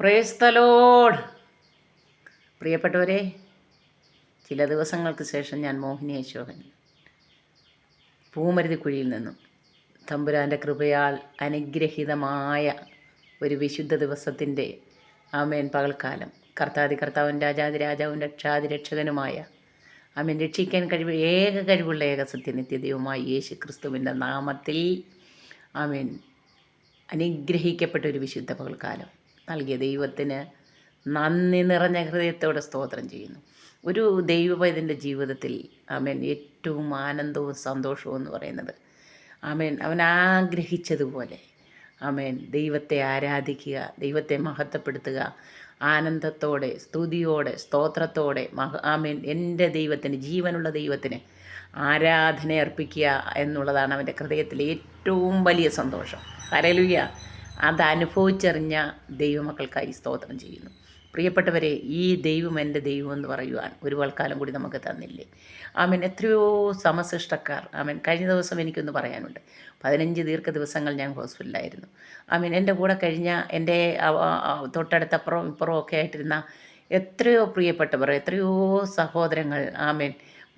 Praise the Lord. പ്രിയപ്പെട്ടവരെ, ചില ദിവസങ്ങൾക്ക് ശേഷം ഞാൻ മോഹിനി അശോകൻ പൂമരുതിക്കുഴിയിൽ നിന്നും തമ്പുരാൻ്റെ കൃപയാൽ അനുഗ്രഹീതമായ ഒരു വിശുദ്ധ ദിവസത്തിൻ്റെ ആമേൻ പകൽക്കാലം കർത്താവും രാജാതി രാജാവും രക്ഷാതി രക്ഷകനുമായ ആമേൻ രക്ഷിക്കാൻ കഴിവുള്ള ഏക സത്യനിത്യദൈവമായ യേശു ക്രിസ്തുവിൻ്റെ നാമത്തിൽ ആമേൻ അനുഗ്രഹിക്കപ്പെട്ട ഒരു വിശുദ്ധ പകൽക്കാലം നൽകിയ ദൈവത്തിന് നന്ദി നിറഞ്ഞ ഹൃദയത്തോടെ സ്തോത്രം ചെയ്യുന്നു. ഒരു ദൈവപൈതൻ്റെ ജീവിതത്തിൽ ആമേൻ ഏറ്റവും ആനന്ദവും സന്തോഷവും എന്ന് പറയുന്നത് ആമേൻ അവൻ ആഗ്രഹിച്ചതുപോലെ ആമേൻ ദൈവത്തെ ആരാധിക്കുക, ദൈവത്തെ മഹത്വപ്പെടുത്തുക, ആനന്ദത്തോടെ സ്തുതിയോടെ സ്തോത്രത്തോടെ ആമേൻ എൻ്റെ ദൈവത്തിന്, ജീവനുള്ള ദൈവത്തിന് ആരാധന അർപ്പിക്കുക എന്നുള്ളതാണ് അവൻ്റെ ഹൃദയത്തിലെ ഏറ്റവും വലിയ സന്തോഷം. ഹല്ലേലൂയ. അതനുഭവിച്ചറിഞ്ഞ ദൈവമക്കൾക്കായി സ്തോത്രം ചെയ്യുന്നു. പ്രിയപ്പെട്ടവരെ, ഈ ദൈവം എൻ്റെ ദൈവം എന്ന് പറയുവാൻ ഒരു വൽക്കാലം കൂടി നമുക്ക് തന്നില്ലേ? ആമേൻ. എത്രയോ സമസൃഷ്ടക്കാർ ആമേൻ. കഴിഞ്ഞ ദിവസം എനിക്കൊന്ന് പറയാനുണ്ട്. 15 ദീർഘ ദിവസങ്ങൾ ഞാൻ ഹോസ്പിറ്റലിലായിരുന്നു. ആമേൻ. എൻ്റെ കൂടെ കഴിഞ്ഞ എൻ്റെ തൊട്ടടുത്ത അപ്പുറവും ഇപ്പുറവും ഒക്കെ ആയിട്ടിരുന്ന എത്രയോ പ്രിയപ്പെട്ടവർ, എത്രയോ സഹോദരങ്ങൾ ആമേൻ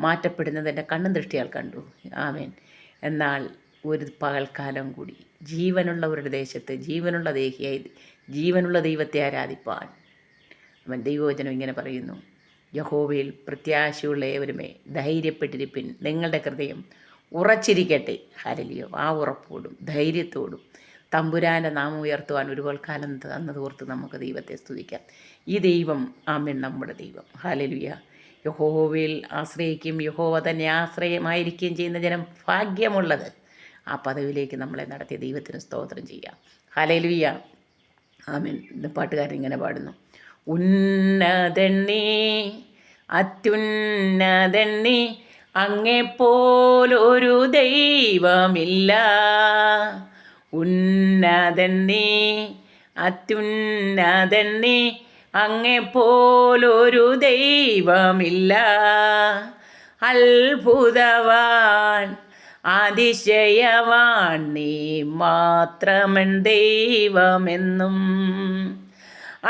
മാറ്റപ്പെടുന്നത് എൻ്റെ കണ്ണും ദൃഷ്ടിയാൽ കണ്ടു. ആമേൻ. എന്നാൽ ഒരു പകൽക്കാലം കൂടി ജീവനുള്ളവരുടെ ദേശത്ത് ജീവനുള്ള ദേഹിയായി ജീവനുള്ള ദൈവത്തെ ആരാധിപ്പാൻ അവൻ ദൈവവചനം ഇങ്ങനെ പറയുന്നു: യഹോവയിൽ പ്രത്യാശയുള്ള ഏവരുമേ ധൈര്യപ്പെട്ടിരിപ്പിൻ, നിങ്ങളുടെ ഹൃദയം ഉറച്ചിരിക്കട്ടെ. ഹല്ലേലൂയ. ആ ഉറപ്പോടും ധൈര്യത്തോടും തമ്പുരാൻ്റെ നാമം ഉയർത്തുവാൻ ഒരു കാലം തന്നതോർത്ത് നമുക്ക് ദൈവത്തെ സ്തുതിക്കാം. ഈ ദൈവം ആമേൻ നമ്മുടെ ദൈവം. ഹല്ലേലൂയ. യഹോവയിൽ ആശ്രയിക്കുകയും യഹോവ തന്നെ ആശ്രയമായിരിക്കുകയും ചെയ്യുന്ന ജനം ഭാഗ്യമുള്ളത്. ആ പദവിയിലേക്ക് നമ്മളെ നടത്തിയ ദൈവത്തിന് സ്തോത്രം ചെയ്യാം. ഹല്ലേലൂയ. ആമേൻ. പാട്ടുകാരൻ ഇങ്ങനെ പാടുന്നു: ഉന്നതണ്ണി അത്യുന്നതണ്ണി അങ്ങെപ്പോലൊരു ദൈവമില്ല. ഉന്നതണ്ണി അത്യുന്നതണ്ണി അങ്ങെപ്പോലൊരു ദൈവമില്ല. അത്ഭുതവാൻ അതിശയവാൻ നീ മാത്രമൻ ദൈവമെന്നും.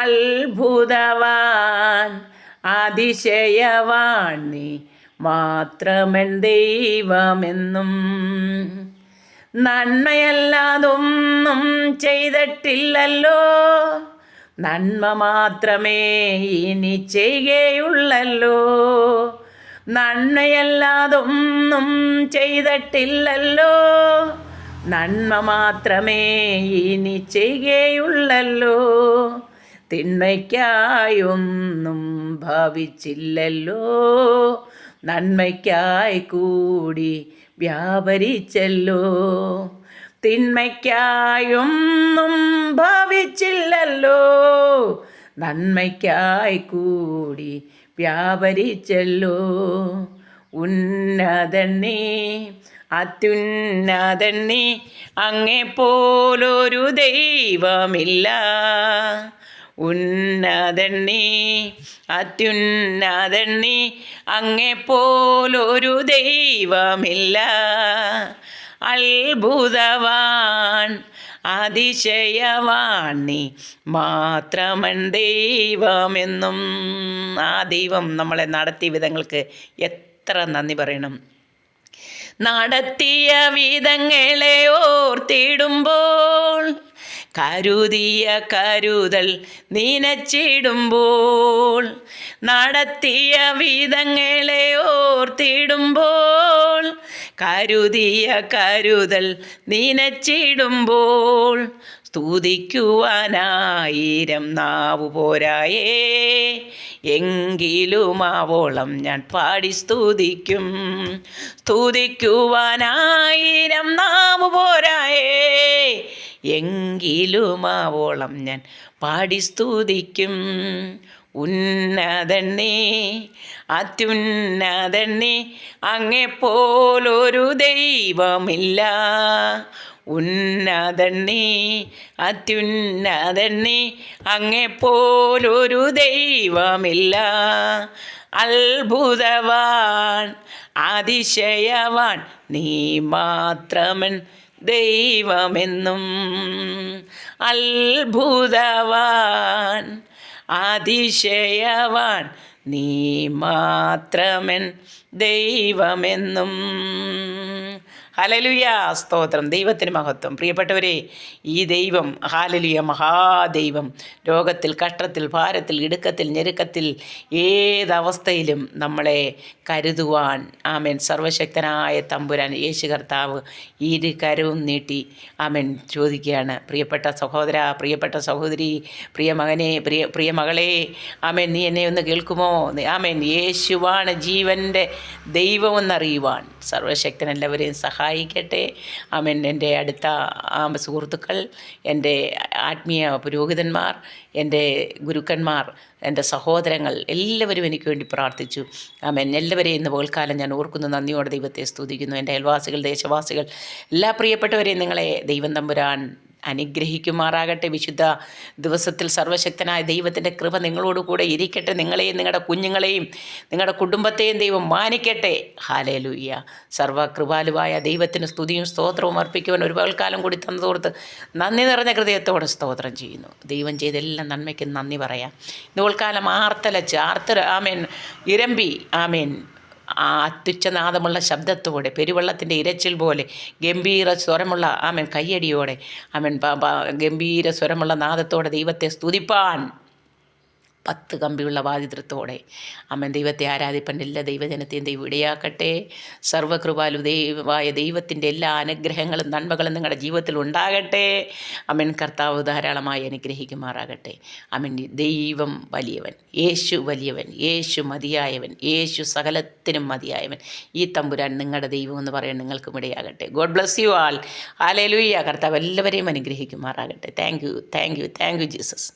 അത്ഭുതവാൻ അതിശയവാൻ നീ മാത്രമൻ ദൈവമെന്നും. നന്മയല്ലാതൊന്നും ചെയ്തിട്ടില്ലല്ലോ, നന്മ മാത്രമേ ഇനി ചെയ്യുകയുള്ളല്ലോ. നന്മയല്ലാതൊന്നും ചെയ്തിട്ടില്ലല്ലോ, നന്മ മാത്രമേ ഇനി ചെയ്യുകയുള്ളല്ലോ. തിന്മയ്ക്കായൊന്നും ഭവിച്ചില്ലല്ലോ, നന്മയ്ക്കായി കൂടി വ്യാപരിച്ചല്ലോ. തിന്മയ്ക്കായൊന്നും ഭവിച്ചില്ലല്ലോ, നന്മയ്ക്കായി കൂടി വ്യാപരിച്ചല്ലോ. ഉന്നതണ്ണി അത്യുന്നതണ്ണി അങ്ങെപ്പോലൊരു ദൈവമില്ല. ഉന്നതണ്ണി അത്യുന്നതണ്ണി അങ്ങെപ്പോലൊരു ദൈവമില്ല. അത്ഭുതവാൻ അതിശയവാൻ നീ മാത്രമൻ ദൈവമെന്നും. ആ ദൈവം നമ്മളെ നടത്തിയ വിധങ്ങൾക്ക് എത്ര നന്ദി പറയണം. നടത്തിയ വിധങ്ങളെ ഓർത്തിടുമ്പോൾ, കരുതിയ കരുതൽ നനച്ചിടുമ്പോൾ, നടത്തിയ വിധങ്ങളെ ഓർത്തിടുമ്പോൾ, കരുതിയ കരുതൽ നനച്ചിടുമ്പോൾ, സ്തുതിക്കുവാനായിരം നാവു പോരായേ, എങ്കിലും ആവോളം ഞാൻ പാടി സ്തുതിക്കും. സ്തുതിക്കുവാനായിരം നാവു പോരായേ, എങ്കിലും ആവോളം ഞാൻ പാടി സ്തുതിക്കും. ഉന്നതണ്ണി അത്യുന്നതണ്ണി അങ്ങെപ്പോലൊരു ദൈവമില്ല. ഉന്നതണ്ണി അത്യുന്നതണ്ണി അങ്ങെപ്പോലൊരു ദൈവമില്ല. അത്ഭുതവാൻ അതിശയവാൻ നീ മാത്രമൻ ദൈവമെന്നും. അത്ഭുതവാൻ അതിശയവാൻ നീ മാത്രമൻ ദൈവമെന്നും. ഹല്ലേലൂയ, സ്തോത്രം, ദൈവത്തിന് മഹത്വം. പ്രിയപ്പെട്ടവരെ, ഈ ദൈവം, ഹല്ലേലൂയ, മഹാദൈവം, രോഗത്തിൽ, കഷ്ടത്തിൽ, ഭാരത്തിൽ, ഇടുക്കത്തിൽ, ഞെരുക്കത്തിൽ, ഏതവസ്ഥയിലും നമ്മളെ കരുതുവാൻ ആമേൻ സർവശക്തനായ തമ്പുരാൻ യേശു കർത്താവ് ഇരു കരവും നീട്ടി ആമേൻ ചോദിക്കുകയാണ്. പ്രിയപ്പെട്ട സഹോദര, പ്രിയപ്പെട്ട സഹോദരി, പ്രിയ മകനെ, പ്രിയ മകളെ, ആമേൻ, നീ എന്നെ ഒന്ന് കേൾക്കുമോ? ആമേൻ, യേശുവാണ് ജീവൻ്റെ ദൈവമെന്നറിയുവാൻ സർവശക്തൻ എല്ലാവരെയും സഹായിക്കട്ടെ. ആമേൻ. എൻ്റെ അടുത്ത സുഹൃത്തുക്കൾ, എൻ്റെ ആത്മീയ പുരോഹിതന്മാർ, എൻ്റെ ഗുരുക്കന്മാർ, എൻ്റെ സഹോദരങ്ങൾ എല്ലാവരും എനിക്ക് വേണ്ടി പ്രാർത്ഥിച്ചു. ആമേൻ. എല്ലാവരെയും ഇന്ന് പകൽക്കാലം ഞാൻ ഓർക്കുന്നു, നന്ദിയോടെ ദൈവത്തെ സ്തുതിക്കുന്നു. എൻ്റെ അയൽവാസികൾ, ദേശവാസികൾ, എല്ലാ പ്രിയപ്പെട്ടവരെയും നിങ്ങളെ ദൈവം തമ്പുരാൻ അനുഗ്രഹിക്കുമാറാകട്ടെ. വിശുദ്ധ ദിവസത്തിൽ സർവശക്തനായ ദൈവത്തിൻ്റെ കൃപ നിങ്ങളോട് കൂടെ ഇരിക്കട്ടെ. നിങ്ങളെയും നിങ്ങളുടെ കുഞ്ഞുങ്ങളെയും നിങ്ങളുടെ കുടുംബത്തെയും ദൈവം മാനിക്കട്ടെ. ഹല്ലേലൂയ. സർവ്വകൃപാലുവായ ദൈവത്തിന് സ്തുതിയും സ്തോത്രവും അർപ്പിക്കുവാൻ ഒരു പകൽക്കാലം കൂടി തന്നതോർത്ത് നന്ദി നിറഞ്ഞ ഹൃദയത്തോടെ സ്തോത്രം ചെയ്യുന്നു. ദൈവം ചെയ്തെല്ലാം നന്മയ്ക്ക് നന്ദി പറയാം. ഇന്ന് പകൽക്കാലം ആമേൻ, ഇരമ്പി, ആമേൻ, അത്യുച്ചനാദമുള്ള ശബ്ദത്തോടെ, പെരുവെള്ളത്തിൻ്റെ ഇരച്ചിൽ പോലെ ഗംഭീര സ്വരമുള്ള ആമേൻ കയ്യടിയോടെ, ആമേൻ ഗംഭീര സ്വരമുള്ള നാദത്തോടെ ദൈവത്തെ സ്തുതിപ്പാൻ 10 കമ്പിയുള്ള വാദിത്രത്തോടെ ആമേൻ ദൈവത്തെ ആരാധിപ്പൻ എല്ലാ ദൈവജനത്തെയും ദൈവം ഇടയാക്കട്ടെ. സർവ്വകൃപാലു ദൈവമായ ദൈവത്തിൻ്റെ എല്ലാ അനുഗ്രഹങ്ങളും നന്മകളും നിങ്ങളുടെ ജീവിതത്തിൽ ഉണ്ടാകട്ടെ. ആമേൻ. കർത്താവ് ധാരാളമായി അനുഗ്രഹിക്കുമാറാകട്ടെ. ആമേൻ. ദൈവം വലിയവൻ, യേശു വലിയവൻ, യേശു മതിയായവൻ, യേശു സകലത്തിനും മതിയായവൻ. ഈ തമ്പുരാൻ നിങ്ങളുടെ ദൈവം എന്ന് പറയാൻ നിങ്ങൾക്കും ഇടയാകട്ടെ. God bless you all. Hallelujah. കർത്താവ് എല്ലാവരെയും അനുഗ്രഹിക്കുമാറാകട്ടെ. Thank you Jesus.